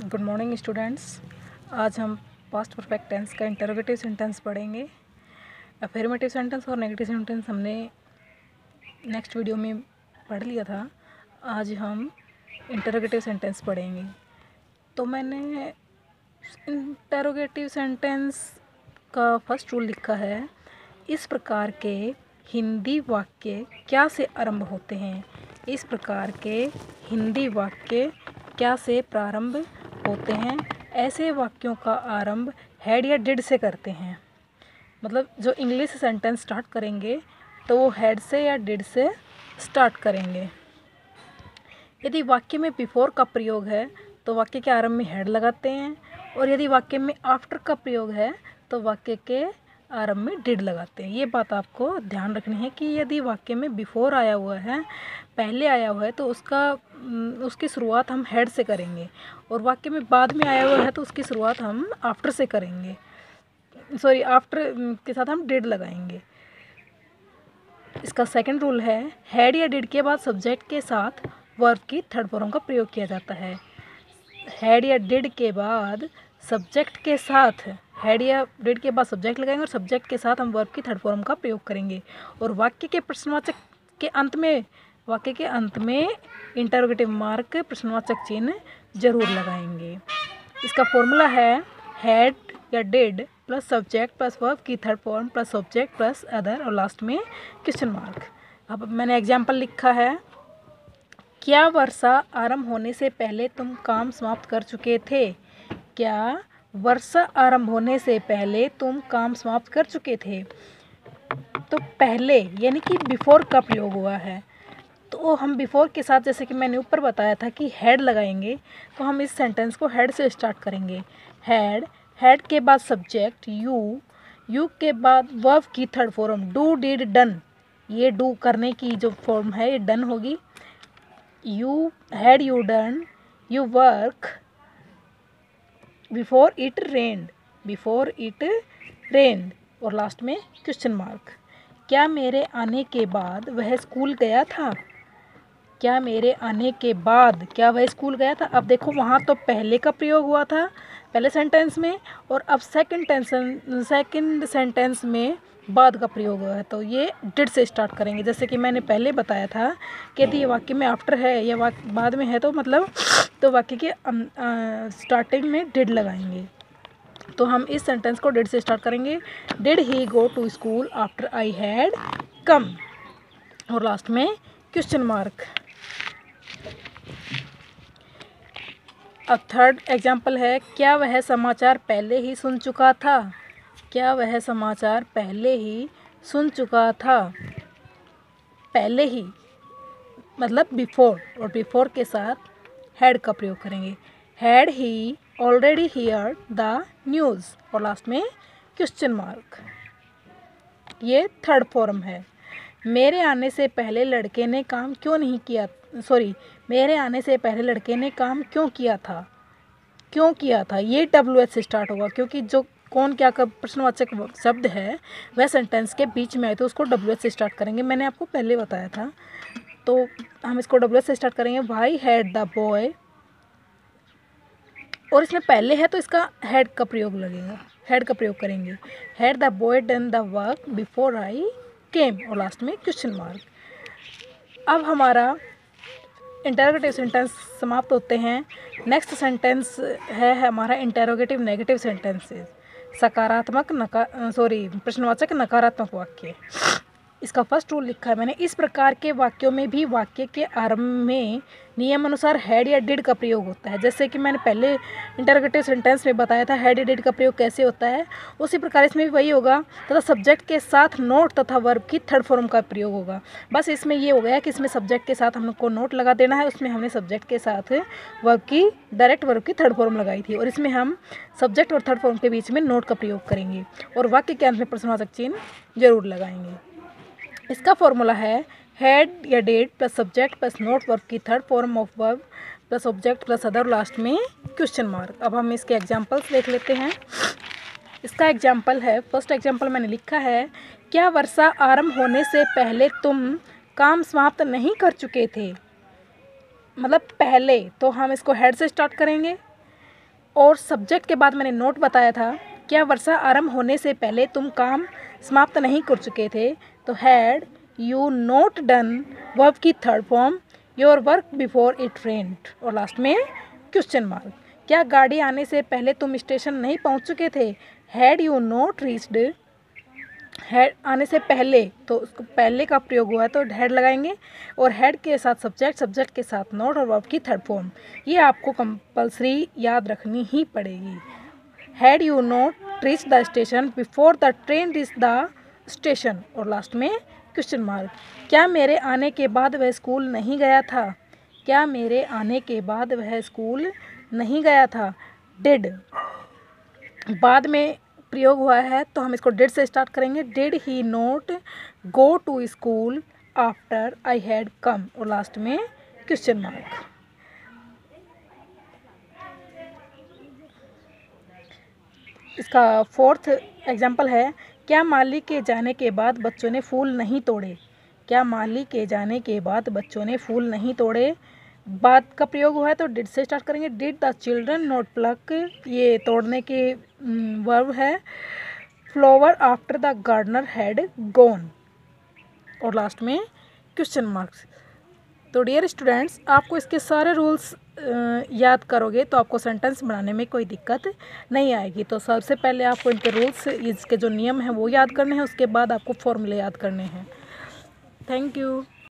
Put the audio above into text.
Good morning students. आज हम past perfect tense का इंटरोगेटिव सेंटेंस पढ़ेंगे। अफर्मेटिव सेंटेंस और नेगेटिव सेंटेंस हमने नेक्स्ट वीडियो में पढ़ लिया था। आज हम इंटरोगेटिव सेंटेंस पढ़ेंगे। तो मैंने इंटरोगेटिव सेंटेंस का फर्स्ट रूल लिखा है, इस प्रकार के हिंदी वाक्य क्या से आरंभ होते हैं। इस प्रकार के हिंदी वाक्य क्या से प्रारंभ होते हैं। ऐसे वाक्यों का आरंभ हैड या डिड से करते हैं। मतलब जो इंग्लिश सेंटेंस स्टार्ट करेंगे तो वो हैड से या डिड से स्टार्ट करेंगे। यदि वाक्य में बिफोर का प्रयोग है तो वाक्य के आरंभ में हैड लगाते हैं, और यदि वाक्य में आफ्टर का प्रयोग है तो वाक्य के आरंभ में डिड लगाते हैं। ये बात आपको ध्यान रखनी है कि यदि वाक्य में बिफोर आया हुआ है, पहले आया हुआ है, तो उसकी शुरुआत हम हेड से करेंगे, और वाक्य में बाद में आया हुआ है तो उसकी शुरुआत हम आफ्टर से करेंगे। आफ्टर के साथ हम डिड लगाएंगे। इसका सेकंड रूल है, हैड या डिड के बाद सब्जेक्ट के साथ वर्ब की थर्ड फॉर्म का प्रयोग किया जाता है। हैड या डिड के बाद सब्जेक्ट के साथ हैड या डिड के बाद सब्जेक्ट लगाएंगे, और सब्जेक्ट के साथ हम वर्ब की थर्ड फॉर्म का प्रयोग करेंगे। और वाक्य के प्रश्नवाचक के अंत में इंटरोगेटिव मार्क प्रश्नवाचक चिन्ह जरूर लगाएंगे। इसका फॉर्मूला है हैड या did plus subject plus verb की third form plus subject plus other, और लास्ट में क्वेश्चन मार्क। अब मैंने एग्जाम्पल लिखा है, क्या वर्षा आरंभ होने से पहले तुम काम समाप्त कर चुके थे। क्या वर्षा आरंभ होने से पहले तुम काम समाप्त कर चुके थे। तो पहले यानी कि बिफोर का प्रयोग हुआ है, तो हम बिफोर के साथ, जैसे कि मैंने ऊपर बताया था कि हैड लगाएंगे, तो हम इस सेंटेंस को हैड से स्टार्ट करेंगे। हैड के बाद सब्जेक्ट यू के बाद वर्ब की third form do did done. ये डू करने की जो फॉर्म है ये डन होगी। You done you work before it rained, और लास्ट में क्वेश्चन मार्क। क्या मेरे आने के बाद वह स्कूल गया था। क्या मेरे आने के बाद क्या वह स्कूल गया था। अब देखो, वहाँ तो पहले का प्रयोग हुआ था पहले सेंटेंस में, और अब सेकंड सेंटेंस में बाद का प्रयोग हुआ है, तो ये डिड से स्टार्ट करेंगे। जैसे कि मैंने पहले बताया था कि यदि ये वाक्य में आफ्टर है या वाक्य बाद में है तो वाक्य के स्टार्टिंग में डिड लगाएंगे। तो हम इस सेंटेंस को डिड से स्टार्ट करेंगे। Did he go to school after I had come, और लास्ट में क्वेश्चन मार्क। अब थर्ड एग्जाम्पल है, क्या वह समाचार पहले ही सुन चुका था। क्या वह समाचार पहले ही सुन चुका था। पहले ही मतलब बिफोर, और बिफोर के साथ हैड का प्रयोग करेंगे। Had he already heard the news, और लास्ट में क्वेश्चन मार्क। ये थर्ड फॉर्म है। मेरे आने से पहले लड़के ने काम क्यों नहीं किया। मेरे आने से पहले लड़के ने काम क्यों किया था। ये WH से स्टार्ट होगा, क्योंकि जो कौन क्या का प्रश्नवाचक शब्द है वह सेंटेंस के बीच में आए तो उसको WH से स्टार्ट करेंगे। मैंने आपको पहले बताया था, तो हम इसको WH से स्टार्ट करेंगे। वाई हैड द बॉय, और इसमें पहले है तो इसका हैड का प्रयोग लगेगा, हैड का प्रयोग करेंगे। Had the boy done the work before I came, और लास्ट में क्वेश्चन मार्क। अब हमारा इंटरोगेटिव सेंटेंस समाप्त होते हैं। नेक्स्ट सेंटेंस है हमारा इंटरोगेटिव नेगेटिव सेंटेंसेस, प्रश्नवाचक नकारात्मक वाक्य। इसका फर्स्ट रूल लिखा है मैंने, इस प्रकार के वाक्यों में भी वाक्य के आरंभ में नियम अनुसार हैड या डिड का प्रयोग होता है। जैसे कि मैंने पहले इंटरोगेटिव सेंटेंस में बताया था हैड या डिड का प्रयोग कैसे होता है, उसी प्रकार इसमें भी वही होगा, तथा सब्जेक्ट के साथ नोट तथा वर्ब की थर्ड फॉर्म का प्रयोग होगा। बस इसमें ये हो गया कि इसमें सब्जेक्ट के साथ हम लोग को नोट लगा देना है, उसमें हमने सब्जेक्ट के साथ डायरेक्ट वर्ब की थर्ड फॉर्म लगाई थी, और इसमें हम सब्जेक्ट और थर्ड फॉर्म के बीच में नोट का प्रयोग करेंगे, और वाक्य के अंत में प्रश्नवाचक चिन्ह जरूर लगाएंगे। इसका फॉर्मूला है हैड या did plus subject plus not verb की third form of verb plus object plus other, last में क्वेश्चन मार्क। अब हम इसके एग्जांपल्स देख लेते हैं। इसका एग्जांपल है, फर्स्ट एग्जांपल मैंने लिखा है, क्या वर्षा आरंभ होने से पहले तुम काम समाप्त नहीं कर चुके थे। मतलब पहले, तो हम इसको हैड से स्टार्ट करेंगे। और सब्जेक्ट के बाद मैंने नोट बताया था, क्या वर्षा आरंभ होने से पहले तुम काम समाप्त नहीं कर चुके थे? तो had you not done verb की third form your work before it rained, और लास्ट में क्वेश्चन मार्क। क्या गाड़ी आने से पहले तुम स्टेशन नहीं पहुंच चुके थे? Had you note reached, had आने से पहले, तो उसको पहले का प्रयोग हुआ है तो हैड लगाएंगे, और हैड के साथ सब्जेक्ट, सब्जेक्ट के साथ नोट और वर्ब की थर्ड फॉर्म। ये आपको कंपलसरी याद रखनी ही पड़ेगी। Had you note reach the station before the train reach the station, और लास्ट में क्वेश्चन मार्क। क्या मेरे आने के बाद वह स्कूल नहीं गया था? क्या मेरे आने के बाद वह स्कूल नहीं गया था? डिड बाद में प्रयोग हुआ है तो हम इसको डिड से स्टार्ट करेंगे। Did he not go to school after I had come, और लास्ट में क्वेश्चन मार्क। इसका फोर्थ एग्जाम्पल है, क्या माली के जाने के बाद बच्चों ने फूल नहीं तोड़े? क्या माली के जाने के बाद बच्चों ने फूल नहीं तोड़े? बाद का प्रयोग हुआ है तो डिड से स्टार्ट करेंगे। Did the children not pluck, ये तोड़ने के वर्ब है। Flower after the gardener had gone, और लास्ट में क्वेश्चन मार्क्स। तो डियर स्टूडेंट्स, आपको इसके सारे रूल्स याद करोगे तो आपको सेंटेंस बनाने में कोई दिक्कत नहीं आएगी। तो सबसे पहले आपको इनके रूल्स, इसके जो नियम हैं वो याद करने हैं, उसके बाद आपको फॉर्मूले याद करने हैं। Thank you.